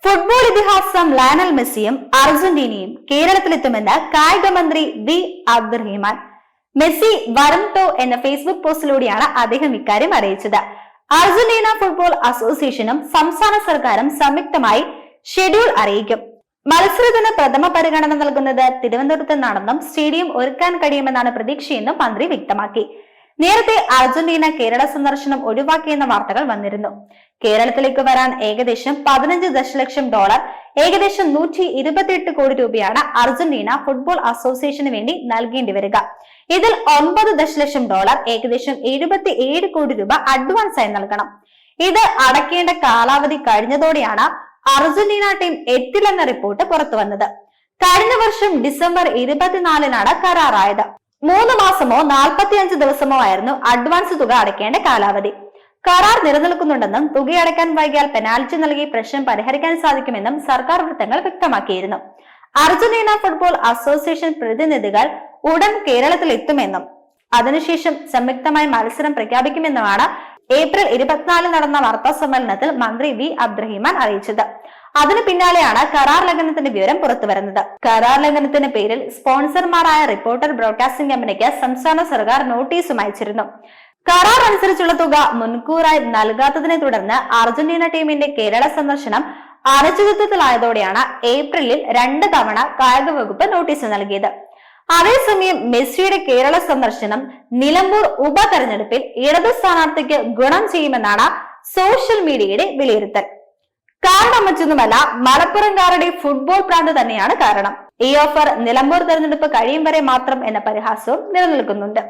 Football ഇതിഹാസം Lionel മെസ്സിയും അർജന്റീനയും കേരളത്തിലെത്തുമെന്ന് കായിക മന്ത്രി വി അബ്ദുറഹിമാൻ. മെസ്സി വരും എന്ന ഫേസ്ബുക്ക് പോസ്റ്റിലൂടെയാണ് അദ്ദേഹം ഇക്കാര്യം അറിയിച്ചത്. അർജന്റീന ഫുട്ബോൾ അസോസിയേഷനും സംസ്ഥാന സർക്കാരും സംയുക്തമായി ഷെഡ്യൂൾ അറിയിക്കും. മത്സരത്തിന് പ്രഥമ പരിഗണന നൽകുന്നത് തിരുവനന്തപുരത്ത് നിന്നാണെന്നും സ്റ്റേഡിയം ഒരുക്കാൻ കഴിയുമെന്നാണ് പ്രതീക്ഷയെന്നും മന്ത്രി വ്യക്തമാക്കി. നേരത്തെ അർജന്റീന കേരള സന്ദർശനം ഒഴിവാക്കിയെന്ന വാർത്തകൾ വന്നിരുന്നു. കേരളത്തിലേക്ക് വരാൻ ഏകദേശം 15 ദശലക്ഷം ഡോളർ, ഏകദേശം 128 കോടി രൂപയാണ് അർജന്റീന ഫുട്ബോൾ അസോസിയേഷന് വേണ്ടി നൽകേണ്ടി വരിക. ഇതിൽ 9 ദശലക്ഷം ഡോളർ, ഏകദേശം 77 കോടി രൂപ അഡ്വാൻസ് ആയി നൽകണം. ഇത് അടയ്ക്കേണ്ട കാലാവധി കഴിഞ്ഞതോടെയാണ് അർജന്റീന ടീം എത്തില്ലെന്ന റിപ്പോർട്ട് പുറത്തു വന്നത്. കഴിഞ്ഞ വർഷം ഡിസംബർ 24-നാണ് കരാറായത്. 3 മാസമോ 45 ദിവസമോ ആയിരുന്നു അഡ്വാൻസ് തുക അടയ്ക്കേണ്ട കാലാവധി. കരാർ നിലനിൽക്കുന്നുണ്ടെന്നും തുകയടയ്ക്കാൻ വൈകിയാൽ പെനാൽറ്റി നൽകി പ്രശ്നം പരിഹരിക്കാൻ സാധിക്കുമെന്നും സർക്കാർ വൃത്തങ്ങൾ വ്യക്തമാക്കിയിരുന്നു. അർജന്റീന ഫുട്ബോൾ അസോസിയേഷൻ പ്രതിനിധികൾ ഉടൻ കേരളത്തിൽ എത്തുമെന്നും അതിനുശേഷം സംയുക്തമായി മത്സരം പ്രഖ്യാപിക്കുമെന്നുമാണ് ഏപ്രിൽ 24 നടന്ന വാർത്താ സമ്മേളനത്തിൽ മന്ത്രി വി അബ്ദുറഹിമാൻ അറിയിച്ചത്. അതിനു പിന്നാലെയാണ് കരാർ ലംഘനത്തിന്റെ വിവരം പുറത്തുവരുന്നത്. കരാർ ലംഘനത്തിന് പേരിൽ സ്പോൺസർമാരായ റിപ്പോർട്ടർ ബ്രോഡ്കാസ്റ്റിംഗ് കമ്പനിക്ക് സംസ്ഥാന സർക്കാർ നോട്ടീസും അയച്ചിരുന്നു. കരാർ അനുസരിച്ചുള്ള തുക മുൻകൂറായി നൽകാത്തതിനെ തുടർന്ന് അർജന്റീന ടീമിന്റെ കേരള സന്ദർശനം അനിശ്ചിതത്വത്തിലായതോടെയാണ് ഏപ്രിലിൽ 2 തവണ കായിക വകുപ്പ് നോട്ടീസ് നൽകിയത്. അതേസമയം മെസ്സിയുടെ കേരള സന്ദർശനം നിലമ്പൂർ ഉപതെരഞ്ഞെടുപ്പിൽ ഇടത് സ്ഥാനാർത്ഥിക്ക് ഗുണം ചെയ്യുമെന്നാണ് സോഷ്യൽ മീഡിയയുടെ വിലയിരുത്തൽ. കാരണം മറ്റൊന്നുമല്ല, മലപ്പുറംകാരുടെ ഫുട്ബോൾ പ്രാന്ത് തന്നെയാണ് കാരണം. ഈ ഓഫർ നിലമ്പൂർ തെരഞ്ഞെടുപ്പ് കഴിയും വരെ മാത്രം എന്ന പരിഹാസവും നിലനിൽക്കുന്നുണ്ട്.